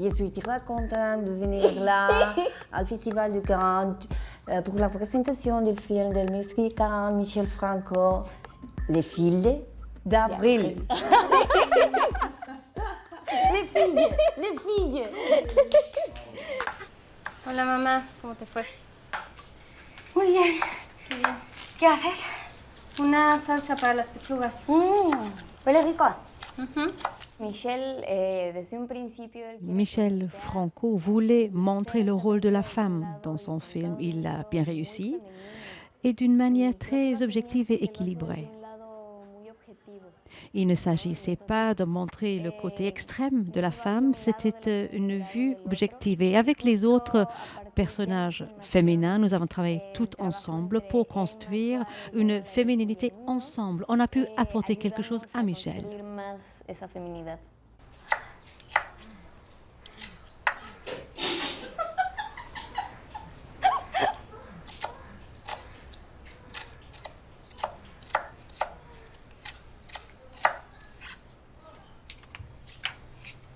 Je suis très contente de venir là, au Festival de Cannes, pour la présentation du film del Mexicain Michel Franco, Les filles d'avril. Les filles. Hola mamá, ¿cómo te fue? Muy bien. Qué bien. ¿Qué haces? Una salsa para las pechugas. Huele rico. Michel Franco voulait montrer le rôle de la femme dans son film. Il l'a bien réussi et d'une manière très objective et équilibrée. Il ne s'agissait pas de montrer le côté extrême de la femme, c'était une vue objective. Et avec les autres personnages féminins, nous avons travaillé tout ensemble pour construire une féminité ensemble. On a pu apporter quelque chose à Michel.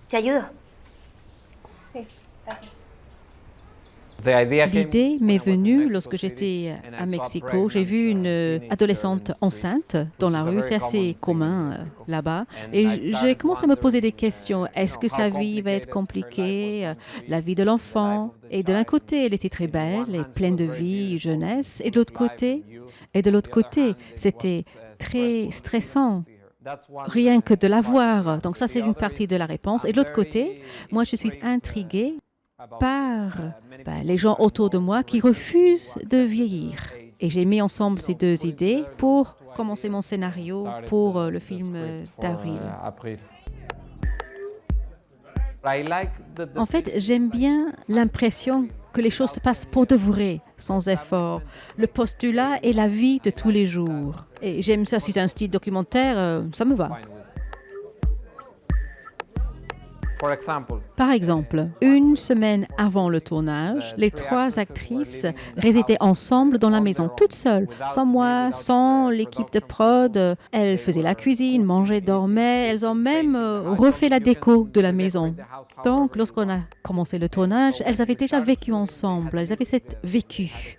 ¿Te ayudo? Sí, gracias. L'idée m'est venue lorsque j'étais à Mexico. J'ai vu une adolescente enceinte dans la rue, c'est assez commun là-bas. Et j'ai commencé à me poser des questions. Est-ce que sa vie va être compliquée, la vie de l'enfant? Et de l'un côté, elle était très belle et pleine de vie, jeunesse. Et de l'autre côté, c'était très stressant. Rien que de la voir. Donc ça, c'est une partie de la réponse. Et de l'autre côté, moi, je suis intriguée par les gens autour de moi qui refusent de vieillir. Et j'ai mis ensemble ces deux idées pour commencer mon scénario pour le film d'avril. En fait, j'aime bien l'impression que les choses se passent pour de vrai, sans effort. Le postulat est la vie de tous les jours. Et j'aime ça, si c'est un style documentaire, ça me va. Par exemple, une semaine avant le tournage, les 3 actrices résidaient ensemble dans la maison, toutes seules, sans moi, sans l'équipe de prod. Elles faisaient la cuisine, mangeaient, dormaient. Elles ont même refait la déco de la maison. Donc, lorsqu'on a commencé le tournage, elles avaient déjà vécu ensemble. Elles avaient cette vécu.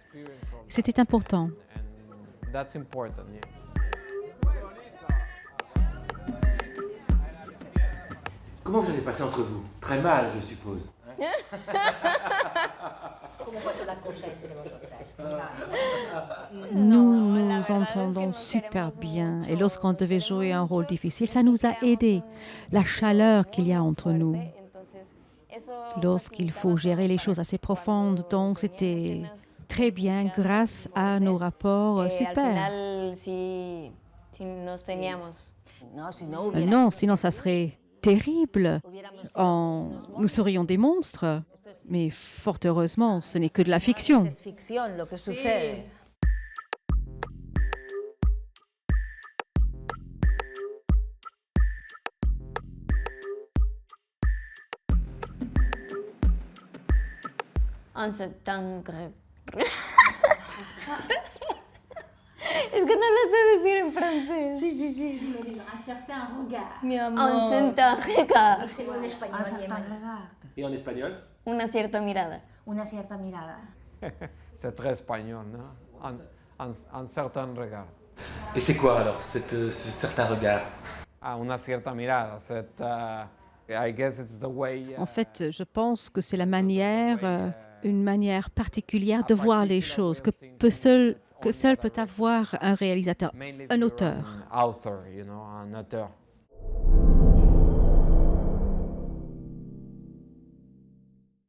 C'était important. Comment vous avez passé entre vous? Très mal, je suppose. Nous nous entendons super bien et lorsqu'on devait jouer un rôle difficile, ça nous a aidés. La chaleur qu'il y a entre nous. Lorsqu'il faut gérer les choses assez profondes, donc c'était très bien grâce à nos rapports super. Non, sinon ça serait terrible. Nous serions des monstres. Mais fort heureusement, ce n'est que de la fiction. Un certain Es que no lo sé decir en francés. Sí. Dilo. Un certain regard. Mi amor. Un certain regard. Díselo en español. Un certain regard. Et en espagnol? Una cierta mirada. Una cierta mirada. C'est très espagnol, non? Un certain regard. Et c'est quoi alors, ce certain regard? Una cierta mirada. I guess it's the way. En fait, je pense que c'est la manière, une manière particulière de voir les choses que seul peut avoir un réalisateur, un auteur. Un auteur.